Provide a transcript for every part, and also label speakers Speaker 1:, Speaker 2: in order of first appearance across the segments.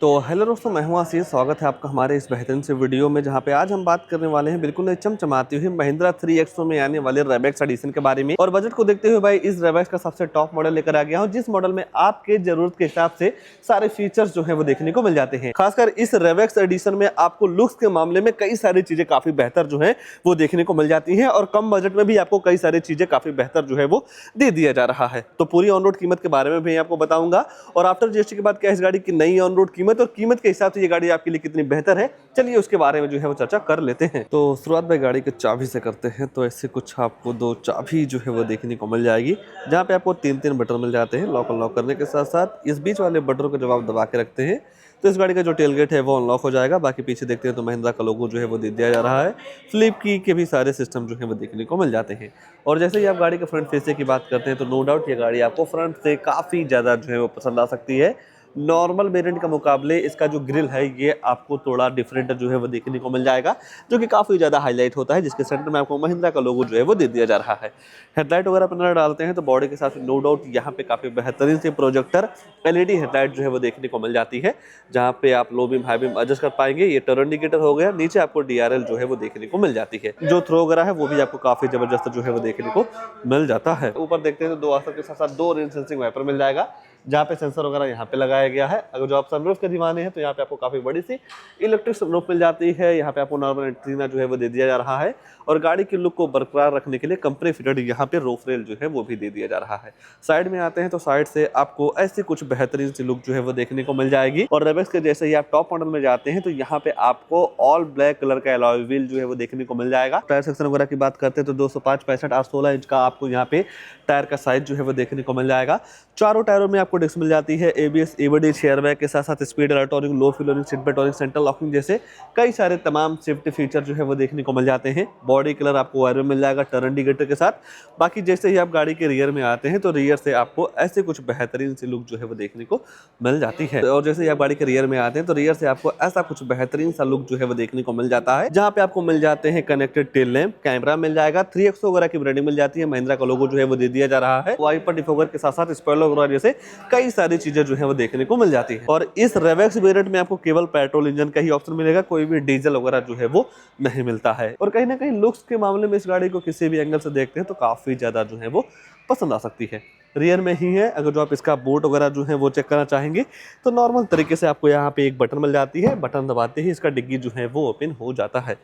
Speaker 1: तो हेलो दोस्तों, मैं हूं आशीष। स्वागत है आपका हमारे इस बेहतरीन से वीडियो में, जहां पे आज हम बात करने वाले हैं बिल्कुल चमचमाती हुई महिंद्रा 3XO में आने वाले रेवेक्स एडिशन के बारे में। और बजट को देखते हुए भाई इस रेवेक्स का सबसे टॉप मॉडल लेकर आ गया हूं, जिस मॉडल में आपके जरूरत के हिसाब से सारे फीचर्स जो है वो देखने को मिल जाते हैं। खासकर इस रेवेक्स एडिशन में आपको लुक्स के मामले में कई सारी चीजें काफी बेहतर जो है वो देखने को मिल जाती है, और कम बजट में भी आपको कई सारी चीजें काफी बेहतर जो है वो दे दिया जा रहा है। तो पूरी ऑन रोड कीमत के बारे में भी आपको बताऊंगा, और आफ्टर जीएसटी के बाद क्या इस गाड़ी की नई ऑन रोड कीमत और कीमत के हिसाब तो ये गाड़ी आपके लिए कितनी बेहतर है, चलिए उसके बारे में जो है वो चर्चा कर लेते हैं। तो शुरुआत भाई गाड़ी के चाबी से करते हैं। तो ऐसे कुछ आपको दो चाबी जो है वो देखने को मिल जाएगी, जहाँ पे आपको तीन तीन बटन मिल जाते हैं लॉक अनलॉक करने के साथ साथ। इस बीच वाले बटन को जब आप दबा के रखते हैं तो इस गाड़ी का जो टेल गेट है वो अनलॉक हो जाएगा। बाकी पीछे देखते हैं तो महिंद्रा का लोगो जो है वो दे दिया जा रहा है। फ्लिप की के भी सारे सिस्टम जो है वो देखने को मिल जाते हैं। और जैसे ही आप गाड़ी के फ्रंट फेस की बात करते हैं तो नो डाउट ये गाड़ी आपको फ्रंट से काफ़ी ज़्यादा जो है वो पसंद आ सकती है। नॉर्मल वेरिएंट का मुकाबले इसका जो ग्रिल है ये आपको थोड़ा डिफरेंट जो है वो देखने को मिल जाएगा, जो कि काफ़ी ज़्यादा हाईलाइट होता है, जिसके सेंटर में आपको महिंद्रा का लोगो जो है वो दे दिया जा रहा है। हेडलाइट वगैरह पर नजर डालते हैं तो बॉडी के साथ नो डाउट यहाँ पे काफ़ी बेहतरीन से प्रोजेक्टर एलईडी हेडलाइट जो है वो देखने को मिल जाती है, जहाँ पे आप low beam high beam adjust कर पाएंगे। ये टर्न इंडिकेटर हो गया, नीचे आपको डीआरएल जो है वो देखने को मिल जाती है। जो थ्रो वगैरह है वो भी आपको काफ़ी ज़बरदस्त जो है वो देखने को मिल जाता है। ऊपर देखते हैं तो दो आसर के साथ साथ दो रेन सेंसिंग वाइपर मिल जाएगा, जहाँ पे सेंसर वगैरह यहाँ पे लगाया गया है। अगर जो आप सनरूफ के दीवाने हैं तो यहाँ पे आपको काफ़ी बड़ी सी इलेक्ट्रिक सनरूफ मिल जाती है। यहाँ पे आपको नॉर्मल एंटीना जो है वो दे दिया जा रहा है, और गाड़ी की लुक को बरकरार रखने के लिए कंपनी फिटेड यहाँ पे रूफ रेल जो है वो भी दे दिया जा रहा है। साइड में आते हैं तो साइड से आपको ऐसी कुछ बेहतरीन सी लुक जो है वो देखने को मिल जाएगी। और रेवेक्स के जैसे ही आप टॉप मॉडल में जाते हैं तो यहाँ पे आपको ऑल ब्लैक कलर का अलॉय व्हील जो है वो देखने को मिल जाएगा। टायर सेक्शन वगैरह की बात करते हैं तो 205 65 और 16 इंच का आपको यहाँ पे टायर का साइज जो है वो देखने को मिल जाएगा। चारों टायरों में आपको डिस्क मिल जाती है, एबीएस एबीडी एयरबैग के साथ साथ स्पीड अलर्ट वार्निंग, लो fuel warning, seat belt warning, central locking जैसे कई सारे तमाम सेफ्टी फीचर जो है वो देखने को मिल जाते हैं। बॉडी कलर आपको वायर में मिल जाएगा टर्न इंडिकेटर के साथ। बाकी जैसे ही आप गाड़ी के रियर में आते हैं तो रियर से आपको ऐसे कुछ बेहतरीन सी लुक जो है वो देखने को मिल जाती है। और जैसे ही आप गाड़ी के रियर में आते हैं तो रियर से आपको ऐसा कुछ बेहतरीन सा लुक जो है वो देखने को मिल जाता है, जहाँ पे आपको मिल जाते हैं कनेक्टेड टेल लैंप, कैमरा मिल जाएगा, 3XO वगैरह की ब्रांडिंग मिल जाती है, महिंद्रा का लोगो जो है वो दे दिया जा रहा है। वाइपर डिफोगर के साथ साथ स्पॉइलर वगैरह जैसे कई सारी चीजें जो है वो देखने को मिल जाती है। और इस रेवेक्स वेरिएंट में आपको केवल पेट्रोल इंजन का ही ऑप्शन मिलेगा, कोई भी डीजल वगैरह जो है वो नहीं मिलता है। और कहीं ना कहीं लुक्स के मामले में इस गाड़ी को किसी भी एंगल से देखते हैं तो काफी ज्यादा जो है वो पसंद आ सकती है। रियर में ही है, अगर जो आप इसका बोट वगैरह जो है वो चेक करना चाहेंगे तो नॉर्मल तरीके से आपको यहाँ पे एक बटन मिल जाती है, बटन दबाते ही इसका डिग्गी जो है वो ओपन हो जाता है।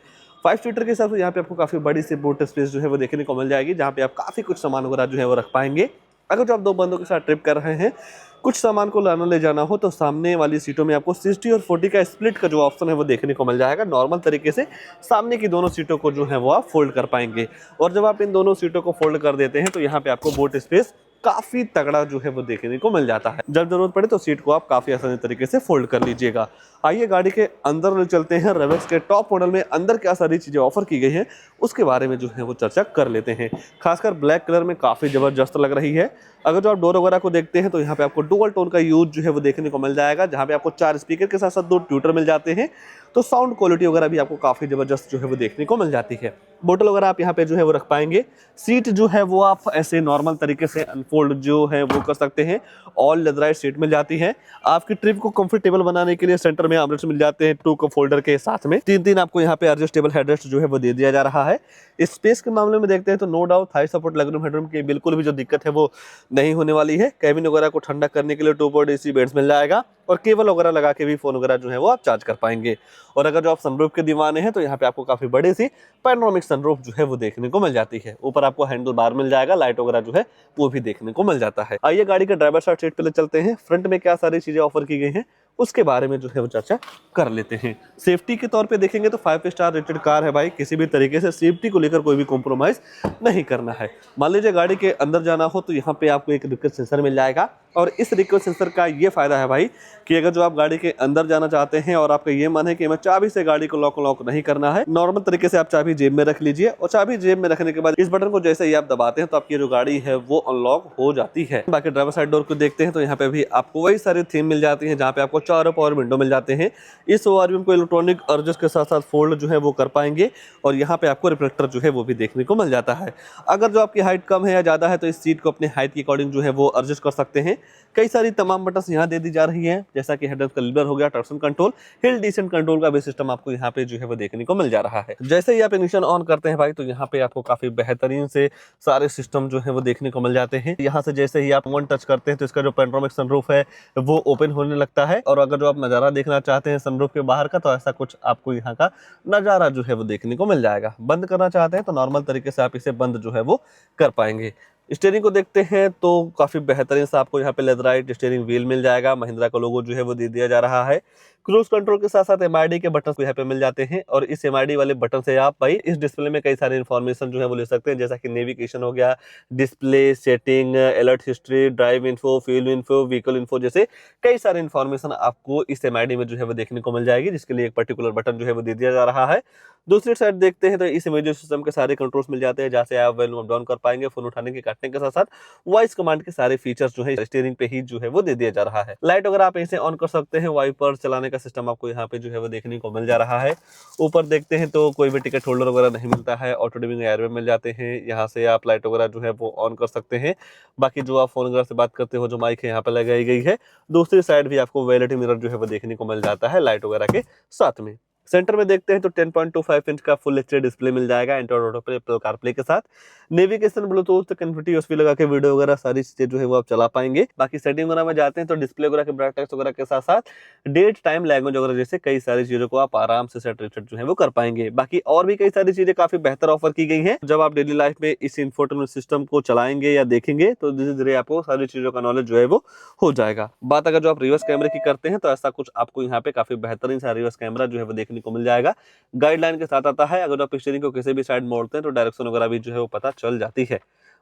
Speaker 1: 5 सीटर के हिसाब से यहाँ पे आपको काफी बड़ी सी बूट स्पेस जो है वो देखने को मिल जाएगी, जहाँ पे आप काफी कुछ सामान वगैरह जो है वो रख पाएंगे। अगर जो आप दो बंदों के साथ ट्रिप कर रहे हैं, कुछ सामान को लाना ले जाना हो, तो सामने वाली सीटों में आपको 60 और 40 का स्प्लिट का जो ऑप्शन है वो देखने को मिल जाएगा। नॉर्मल तरीके से सामने की दोनों सीटों को जो है वो आप फोल्ड कर पाएंगे। और जब आप इन दोनों सीटों को फोल्ड कर देते हैं तो यहाँ पे आपको बोट स्पेस काफी तगड़ा जो है वो देखने को मिल जाता है। जब जरूरत पड़े तो सीट को आप काफी आसानी तरीके से फोल्ड कर लीजिएगा। आइए गाड़ी के अंदर चलते हैं। रेवेक्स के टॉप मॉडल में अंदर क्या सारी चीजें ऑफर की गई हैं उसके बारे में जो है वो चर्चा कर लेते हैं। खासकर ब्लैक कलर में काफी जबरदस्त लग रही है। अगर जो आप डोर वगैरह को देखते हैं तो यहाँ पे आपको डुअल टोन का यूज जो है वो देखने को मिल जाएगा, जहाँ पे आपको 4 स्पीकर के साथ साथ 2 ट्यूटर मिल जाते हैं। तो साउंड क्वालिटी वगैरह भी आपको काफी जबरदस्त जो है वो देखने को मिल जाती है। बोतल वगैरह आप यहाँ पे जो है वो रख पाएंगे। सीट जो है वो आप ऐसे नॉर्मल तरीके से अनफोल्ड जो है वो कर सकते हैं। ऑल लेदराइट सीट मिल जाती है। आपकी ट्रिप को कंफर्टेबल बनाने के लिए सेंटर में आर्मरेस्ट मिल जाते हैं 2 कप होल्डर के साथ में। 3 आपको यहाँ पे एडजस्टेबल हेडरेस्ट जो है वो दे दिया जा रहा है। स्पेस के मामले में देखते हैं तो no doubt high support legroom headroom की बिल्कुल भी जो दिक्कत है वो नहीं होने वाली है। कैबिन वगैरह को ठंडा करने के लिए 2 पोर्ट एसी बेड्स मिल जाएगा, और केबल वगैरह लगा के भी फोन वगैरह जो है वो आप चार्ज कर पाएंगे। और अगर जो आप सनरूफ के दीवाने हैं तो यहाँ पे आपको काफी बड़ी सी पैनोरामिक सनरूफ जो है वो देखने को मिल जाती है। ऊपर आपको हैंडल बार मिल जाएगा, लाइट वगैरह जो है वो भी देखने को मिल जाता है। आइए गाड़ी के ड्राइवर साइड सीट पे चलते हैं। फ्रंट में क्या सारी चीजें ऑफर की गई हैं उसके बारे में जो है वो चर्चा कर लेते हैं। सेफ्टी के तौर पे देखेंगे तो 5 स्टार रेटेड कार है भाई, किसी भी तरीके से सेफ्टी को लेकर कोई भी कॉम्प्रोमाइज नहीं करना है। मान लीजिए गाड़ी के अंदर जाना हो तो यहाँ पे आपको एक रिक्वेस्ट सेंसर मिल जाएगा, और इस रिक्वेस्ट सेंसर का ये फायदा है भाई कि अगर जो आप गाड़ी के अंदर जाना चाहते हैं और आपका ये मन है कि हमें चाबी से गाड़ी को लॉक नहीं करना है, नॉर्मल तरीके से आप चाबी जेब में रख लीजिए, और चाबी जेब में रखने के बाद इस बटन को जैसे ही आप दबाते हैं तो आपकी जो गाड़ी है वो अनलॉक हो जाती है। बाकी ड्राइवर साइड डोर को देखते हैं तो यहाँ पे भी आपको वही सारी थीम मिल जाती है, जहाँ पे आपको चारों पावर विंडो मिल जाते हैं। इस ओआरवीएम को इलेक्ट्रॉनिक अर्जस के साथ साथ फोल्ड जो है वो कर पाएंगे और यहाँ पे आपको रिफ्लेक्टर जो है वो भी देखने को मिल जाता है। अगर जो आपकी हाइट कम है या ज़्यादा है तो इस सीट को अपने हाइट के अकॉर्डिंग जो है वो एडजस्ट कर सकते हैं। कई सारी तमाम बटन्स यहाँ दे दी जा रही हैं, जैसा कि हेडअप का लीवर हो गया, traction control, hill descent control का भी सिस्टम आपको यहाँ पे जो है वो देखने को मिल जा रहा है। जैसे ही आप इग्निशन ऑन करते हैं भाई तो यहाँ पे आपको काफी बेहतरीन से सारे सिस्टम जो है वो देखने को मिल जाते हैं। यहाँ से जैसे ही आप वन टच करते हैं तो इसका जो पैनोरामिक सनरूफ है वो ओपन होने लगता है और अगर जो आप नज़ारा देखना चाहते हैं सनरूफ के बाहर का तो ऐसा कुछ आपको यहाँ का नज़ारा जो है वो देखने को मिल जाएगा। बंद करना चाहते हैं तो नॉर्मल तरीके से आप इसे बंद जो है वो कर पाएंगे। स्टीयरिंग को देखते हैं तो काफ़ी बेहतरीन से आपको यहाँ पे लेदराइट स्टीयरिंग व्हील मिल जाएगा, महिंद्रा का लोगो जो है वो दे दिया जा रहा है। क्रूज कंट्रोल के साथ साथ एमआईडी के बटन यहाँ पे मिल जाते हैं और इस एमआईडी वाले बटन से आप भाई इस डिस्प्ले में कई सारे इन्फॉर्मेशन जो है वो ले सकते हैं, जैसा कि नेविगेशन हो गया, display setting, alert history, drive info, fuel info, vehicle info जैसे कई सारे इन्फॉर्मेशन आपको इस एमआईडी में जो है वो देखने को मिल जाएगी, जिसके लिए एक पर्टिकुलर बटन जो है वो दे दिया जा रहा है। दूसरी साइड देखते हैं तो इस इमेज सिस्टम के सारे कंट्रोल्स मिल जाते हैं, जहाँ से आप वॉल्यूम अप डाउन कर पाएंगे, फोन उठाने के काटने के साथ साथ वॉइस कमांड के सारे फीचर्स जो है स्टीयरिंग पे ही जो है वो दे दिया जा रहा है। लाइट वगैरह आप इसे ऑन कर सकते हैं, वाइपर चलाने का सिस्टम आपको यहाँ पे जो है वो देखने को मिल जा रहा है। ऊपर देखते हैं तो कोई भी टिकट होल्डर वगैरह नहीं मिलता है, ऑटो डिमिंग एयरबैग मिल जाते हैं, यहाँ से आप लाइट वगैरह जो है वो ऑन कर सकते हैं। बाकी जो आप फोन वगैरह से बात करते हो जो माइक है यहाँ पे लगाई गई है। दूसरी साइड भी आपको वैलिटी मिरर जो है वो देखने को मिल जाता है लाइट वगैरह के साथ में। सेंटर में देखते हैं तो 10.25 इंच का फुल एचडी डिस्प्ले मिल जाएगा Android auto play, Apple CarPlay के साथ। नेविगेशन, ब्लूटूथ, कनेक्टिविटी यूएसबी लगा के वीडियो वगैरह सारी चीजें जो है वो आप चला पाएंगे। बाकी सेटिंग वगैरह में जाते हैं तो डिस्प्ले वगैरह के ब्राइटनेस वगैरह के साथ साथ डेट, टाइम, लैंग्वेज वगैरह जैसे कई सारी चीजों को आप आराम से सेट रिसेट जो है वो कर पाएंगे। बाकी और भी कई सारी चीजें काफी बेहतर ऑफर की गई है। जब आप डेली लाइफ में इस इंफोटेनमेंट सिस्टम को चलाएंगे या देखेंगे तो धीरे धीरे आपको सारी चीजों का नॉलेज जो है वो हो जाएगा। बात अगर जो आप रिवर्स कैमरे की करते हैं तो ऐसा कुछ आपको यहाँ पे काफी बेहतरीन सा रिवर्स कैमरा जो है वो देखने को मिल जाएगा, गाइडलाइन के साथ आता है। अगर आप स्टीयरिंग को किसी भी साइड मोड़ते हैं तो डायरेक्शन वगैरह भी जो है वो पता चल जाती है।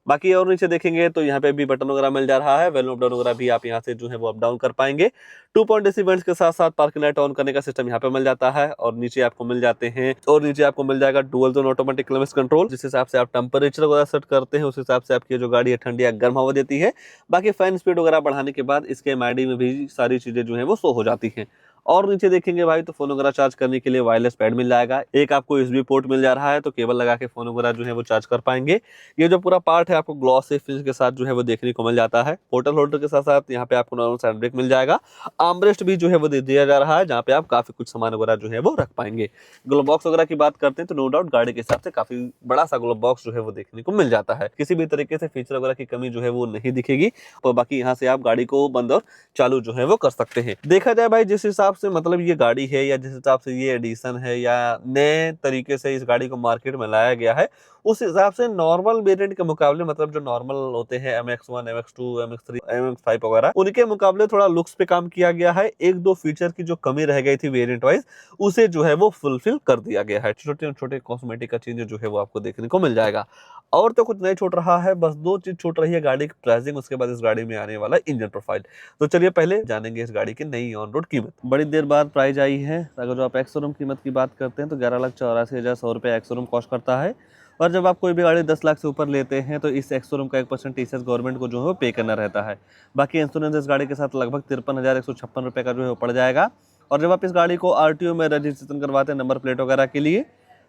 Speaker 1: बाकी और नीचे देखेंगे तो यहाँ पे भी बटन वगैरह मिल जा रहा है, वॉल्यूम अप डाउन वगैरह भी आप यहाँ से जो है वो अप डाउन कर पाएंगे। 2.AC बैंड्स के साथ साथ पार्किंग लाइट ऑन करने का सिस्टम यहाँ पे मिल जाता है और नीचे आपको मिल जाते हैं और नीचे आपको मिल जाएगा dual zone automatic climate control, जिस हिसाब से आप टेंपरेचर वगैरह सेट करते हैं उस हिसाब से आपकी जो गाड़ी है ठंडी या गर्म हवा देती है। बाकी फैन स्पीड वगैरह बढ़ाने के बाद इसके एमआईडी में भी सारी चीजें जो है वो शो हो जाती हैं। और नीचे देखेंगे भाई तो फोन वगैरह चार्ज करने के लिए वायरलेस पैड मिल जाएगा, एक आपको यूएसबी पोर्ट मिल जा रहा है तो केबल लगा के फोन वगैरह जो है वो चार्ज कर पाएंगे। ये जो पूरा पार्ट है आपको ग्लॉसी फिनिश के साथ जो है वो देखने को मिल जाता है। पोर्टल होल्डर के साथ साथ यहाँ पे आपको नॉर्मल सैंड ब्रेक मिल जाएगा, आर्मरेस्ट भी जो है वो दे दिया जा रहा है, जहाँ पे आप काफी कुछ सामान वगैरह जो है वो रख पाएंगे। ग्लो बॉक्स वगैरह की बात करते हैं तो नो डाउट गाड़ी के हिसाब से काफी बड़ा सा ग्लो बॉक्स जो है वो देखने को मिल जाता है, किसी भी तरीके से फीचर वगैरह की कमी जो है वो नहीं दिखेगी। और बाकी यहाँ से आप गाड़ी को बंद और चालू जो है वो कर सकते हैं। देखा जाए भाई जिस हिसाब से मतलब ये गाड़ी है या जिस हिसाब से ये एडिशन है या नए तरीके से इस गाड़ी को मार्केट में लाया गया है, उस हिसाब से नॉर्मल वेरिएंट के मुकाबले मतलब जो नॉर्मल होते हैं MX1, MX2, MX3, MX5 वगैरह, उनके मुकाबले थोड़ा लुक्स पे काम किया गया है। एक दो फीचर की जो कमी रह गई थी वेरिएंट वाइज उसे जो है वो फुलफिल कर दिया गया है। छोटे छोटे कॉस्मेटिक का चेंज जो है वो आपको देखने को मिल जाएगा और तो कुछ नहीं छूट रहा है, बस दो चीज छूट रही है, गाड़ी की प्राइसिंग, उसके बाद इस गाड़ी में आने वाला इंजन प्रोफाइल। तो चलिए पहले जानेंगे इस गाड़ी की नई ऑन रोड कीमत। बड़ी देर बाद प्राइस आई है। अगर जो आप एक्स शोरूम कीमत की बात करते हैं तो 11,84,100 रुपये एक्स शोरूम कॉस्ट करता है और जब आप कोई भी गाड़ी 10 लाख से ऊपर लेते हैं तो इस एक्स शोरूम का 1% टीसीएस गवर्नमेंट को जो है वो पे करना रहता है। बाकी इंश्योरेंस इस गाड़ी के साथ लगभग 53,156 रुपये का जो है वो पड़ जाएगा। और जब आप इस गाड़ी को आरटीओ में रजिस्ट्रेशन करवाते हैं नंबर प्लेट वगैरह के लिए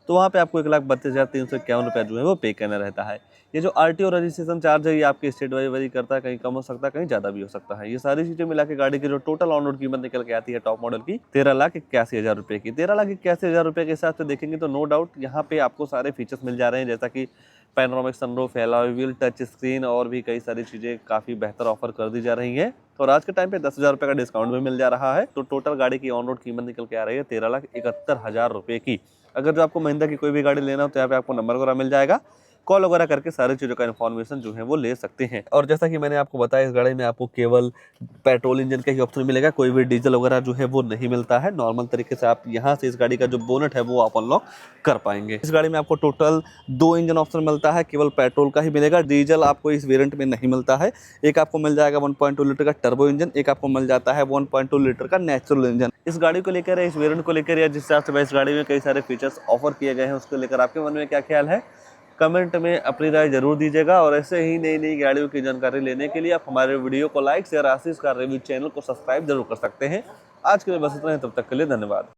Speaker 1: तो वहाँ पे आपको 1,32,351 रुपये जो है वो पे करना रहता है। ये जो आरटीओ रजिस्ट्रेशन चार्ज है ये आपके स्टेट वाइज वेरी करता है, कहीं कम हो सकता है कहीं ज़्यादा भी हो सकता है। ये सारी चीज़ें मिला के गाड़ी की जो टोटल ऑन रोड कीमत निकल के आती है टॉप मॉडल की 13,81,000 रुपये की। 13,81,000 रुपये के हिसाब से देखेंगे तो नो डाउट यहाँ पे आपको सारे फीचर्स मिल जा रहे हैं, जैसा कि panoramic sunroof, alloy wheel, touch screen और भी कई सारी चीज़ें काफ़ी बेहतर ऑफर कर दी जा रही हैं। और आज के टाइम पे 10,000 रुपये का डिस्काउंट भी मिल जा रहा है। तो टोटल गाड़ी की ऑन रोड कीमत निकल के आ रही है 13,71,000 रुपये की। अगर जो आपको महिंद्रा की कोई भी गाड़ी लेना हो तो यहाँ पे आपको नंबर वगैरह मिल जाएगा, कॉल वगैरह करके सारी चीज़ों का इन्फॉर्मेशन जो है वो ले सकते हैं। और जैसा कि मैंने आपको बताया इस गाड़ी में आपको केवल पेट्रोल इंजन का ही ऑप्शन मिलेगा, कोई भी डीजल वगैरह जो है वो नहीं मिलता है। नॉर्मल तरीके से आप यहाँ से इस गाड़ी का जो बोनट है वो आप अनलॉक कर पाएंगे। इस गाड़ी में आपको टोटल 2 इंजन ऑप्शन मिलता है, केवल पेट्रोल का ही मिलेगा, डीजल आपको इस वेरिएंट में नहीं मिलता है। एक आपको मिल जाएगा 1.2 लीटर का टर्बो इंजन, एक आपको मिल जाता है 1.2 लीटर का नेचुरल इंजन। इस गाड़ी को लेकर इस वेरिएंट को लेकर या जिस हिसाब से इस गाड़ी में कई सारे फीचर्स ऑफर किए गए हैं उसको लेकर आपके मन में क्या ख्याल है, कमेंट में अपनी राय जरूर दीजिएगा। और ऐसे ही नई नई गाड़ियों की जानकारी लेने के लिए आप हमारे वीडियो को लाइक शेयर आशीष का रिव्यू चैनल को सब्सक्राइब जरूर कर सकते हैं। आज के लिए बस इतना ही, तब तक के लिए धन्यवाद।